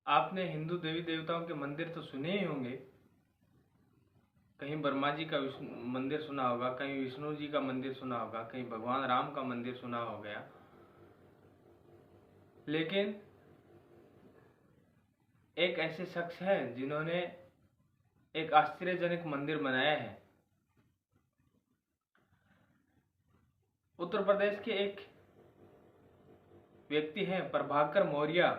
आपने हिंदू देवी देवताओं के मंदिर तो सुने ही होंगे। कहीं ब्रह्मा जी का मंदिर सुना होगा, कहीं विष्णु जी का मंदिर सुना होगा, कहीं भगवान राम का मंदिर सुना हो गया। लेकिन एक ऐसे शख्स हैं जिन्होंने एक आश्चर्यजनक मंदिर बनाया है। उत्तर प्रदेश के एक व्यक्ति हैं प्रभाकर मौर्य,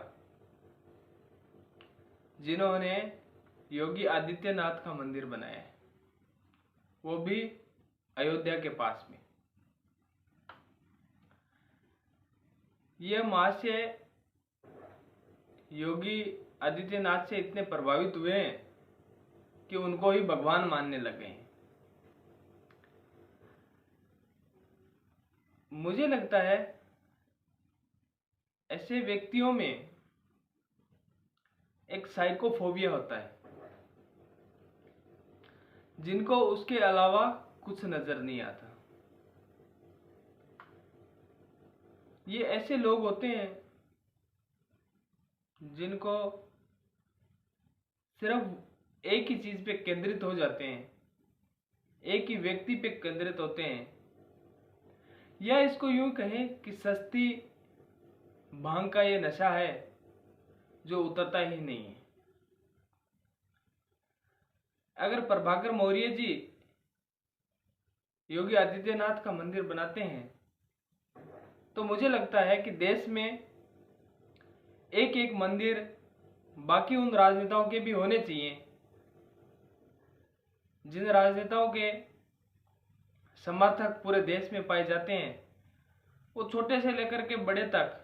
जिन्होंने योगी आदित्यनाथ का मंदिर बनाया है, वो भी अयोध्या के पास में। ये महाशय योगी आदित्यनाथ से इतने प्रभावित हुए हैं कि उनको ही भगवान मानने लगे हैं। मुझे लगता है ऐसे व्यक्तियों में एक साइकोफोबिया होता है, जिनको उसके अलावा कुछ नजर नहीं आता। ये ऐसे लोग होते हैं जिनको सिर्फ एक ही चीज पे केंद्रित हो जाते हैं, एक ही व्यक्ति पे केंद्रित होते हैं, या इसको यूं कहें कि सस्ती भांग का ये नशा है जो उतरता ही नहीं है। अगर प्रभाकर मौर्य जी योगी आदित्यनाथ का मंदिर बनाते हैं तो मुझे लगता है कि देश में एक एक मंदिर बाकी उन राजनेताओं के भी होने चाहिए, जिन राजनेताओं के समर्थक पूरे देश में पाए जाते हैं। वो छोटे से लेकर के बड़े तक,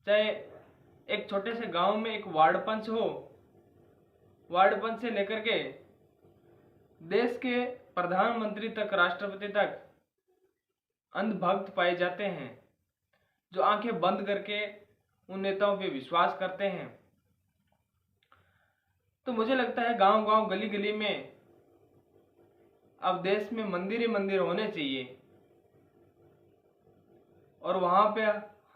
चाहे एक छोटे से गांव में एक वार्ड पंच हो, वार्ड पंच से लेकर के देश के प्रधानमंत्री तक, राष्ट्रपति तक अंधभक्त पाए जाते हैं, जो आंखें बंद करके उन नेताओं पे विश्वास करते हैं। तो मुझे लगता है गांव गांव, गली गली में अब देश में मंदिर ही मंदिर होने चाहिए, और वहां पे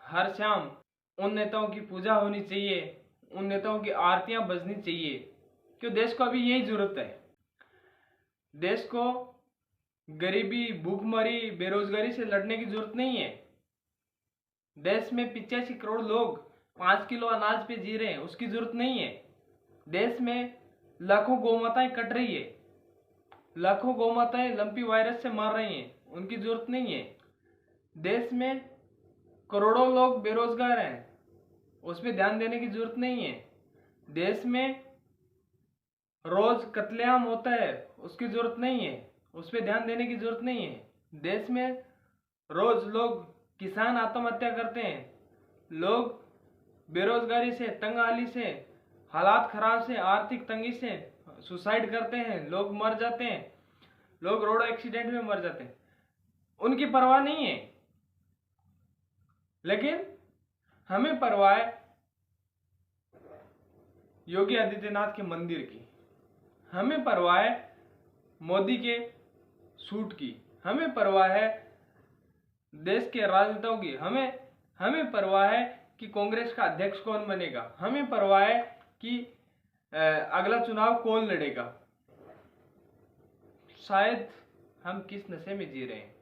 हर शाम उन नेताओं की पूजा होनी चाहिए, उन नेताओं की आरतियां बजनी चाहिए, क्योंकि देश को अभी यही जरूरत है। देश को गरीबी, भूखमरी, बेरोजगारी से लड़ने की जरूरत नहीं है। देश में 85 करोड़ लोग 5 किलो अनाज पे जी रहे हैं, उसकी जरूरत नहीं है। देश में लाखों गौमाताएं कट रही है, लाखों गौमाताएं लंपी वायरस से मर रही हैं, उनकी जरूरत नहीं है। देश में करोड़ों लोग बेरोजगार हैं, उस पर ध्यान देने की जरूरत नहीं है। देश में रोज कत्लेआम होता है, उसकी जरूरत नहीं है, उस पर ध्यान देने की जरूरत नहीं है। देश में रोज लोग, किसान आत्महत्या करते हैं, लोग बेरोजगारी से, तंगहाली से, हालात खराब से, आर्थिक तंगी से सुसाइड करते हैं, लोग मर जाते हैं, लोग रोड एक्सीडेंट में मर जाते हैं, उनकी परवाह नहीं है। लेकिन हमें परवाह है योगी आदित्यनाथ के मंदिर की, हमें परवाह है मोदी के सूट की, हमें परवाह है देश के राजनेताओं की, हमें परवाह है कि कांग्रेस का अध्यक्ष कौन बनेगा, हमें परवाह है कि अगला चुनाव कौन लड़ेगा। शायद हम किस नशे में जी रहे हैं,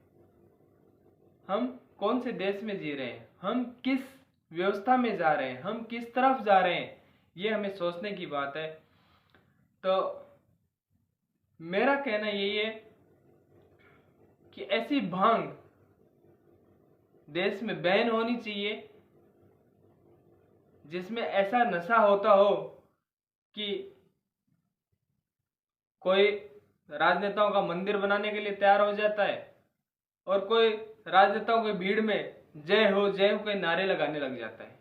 हम कौन से देश में जी रहे हैं, हम किस व्यवस्था में जा रहे हैं, हम किस तरफ जा रहे हैं, ये हमें सोचने की बात है। तो मेरा कहना यही है कि ऐसी भांग देश में बैन होनी चाहिए, जिसमें ऐसा नशा होता हो कि कोई राजनेताओं का मंदिर बनाने के लिए तैयार हो जाता है और कोई राजनेताओं की भीड़ में जय हो के नारे लगाने लग जाता है।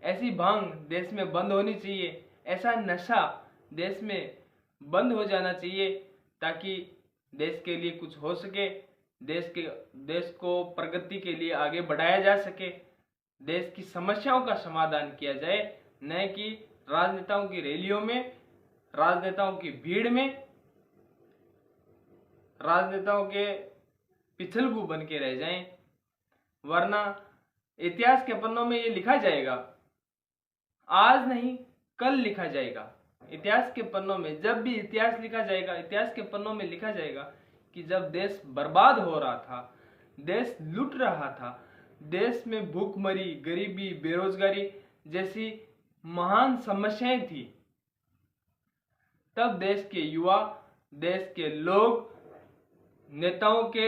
ऐसी भांग देश में बंद होनी चाहिए, ऐसा नशा देश में बंद हो जाना चाहिए, ताकि देश के लिए कुछ हो सके, देश को प्रगति के लिए आगे बढ़ाया जा सके, देश की समस्याओं का समाधान किया जाए, न कि राजनेताओं की रैलियों में, राजनेताओं की भीड़ में, राजनेताओं के पिछलगू बन के रह जाएं। वरना इतिहास के पन्नों में ये लिखा जाएगा आज नहीं कल लिखा जाएगा। इतिहास के पन्नों में जब भी इतिहास लिखा जाएगा, इतिहास के पन्नों में लिखा जाएगा कि जब देश बर्बाद हो रहा था, देश लूट रहा था, देश में भूखमरी, गरीबी, बेरोजगारी जैसी महान समस्याएं थी, तब देश के युवा, देश के लोग नेताओं के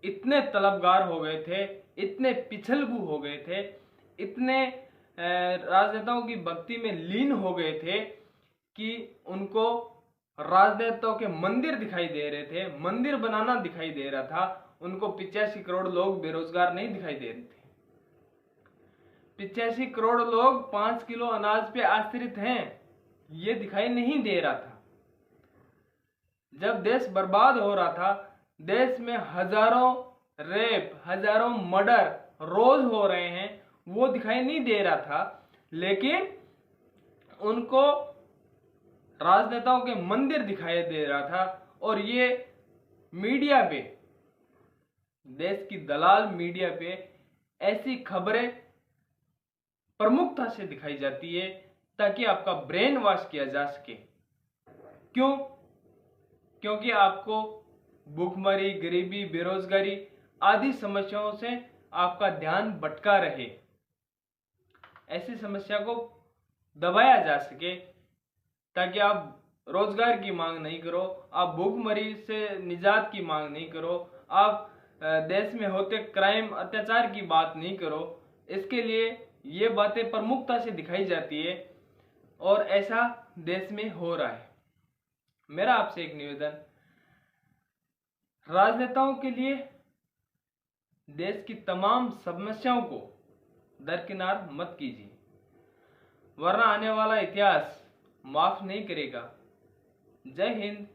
इतने तलबगार हो गए थे, इतने पिछलगू हो गए थे, इतने राजनेताओं की भक्ति में लीन हो गए थे कि उनको राजनेताओं के मंदिर दिखाई दे रहे थे, मंदिर बनाना दिखाई दे रहा था। उनको 85 करोड़ लोग बेरोजगार नहीं दिखाई दे रहे थे। 85 करोड़ लोग 5 किलो अनाज पे आश्रित हैं, ये दिखाई नहीं दे रहा था। जब देश बर्बाद हो रहा था, देश में हजारों रेप, हजारों मर्डर रोज हो रहे हैं, वो दिखाई नहीं दे रहा था। लेकिन उनको राजनेताओं के मंदिर दिखाई दे रहा था। और ये मीडिया पे, देश की दलाल मीडिया पे ऐसी खबरें प्रमुखता से दिखाई जाती है ताकि आपका ब्रेन वॉश किया जा सके। क्यों? क्योंकि आपको भूखमरी, गरीबी, बेरोजगारी आदि समस्याओं से आपका ध्यान भटका रहे, ऐसी समस्या को दबाया जा सके ताकि आप रोजगार की मांग नहीं करो, आप भूखमरी से निजात की मांग नहीं करो, आप देश में होते क्राइम, अत्याचार की बात नहीं करो। इसके लिए ये बातें प्रमुखता से दिखाई जाती है और ऐसा देश में हो रहा है। मेरा आपसे एक निवेदन, राजनेताओं के लिए देश की तमाम समस्याओं को दरकिनार मत कीजिए, वरना आने वाला इतिहास माफ नहीं करेगा। जय हिंद।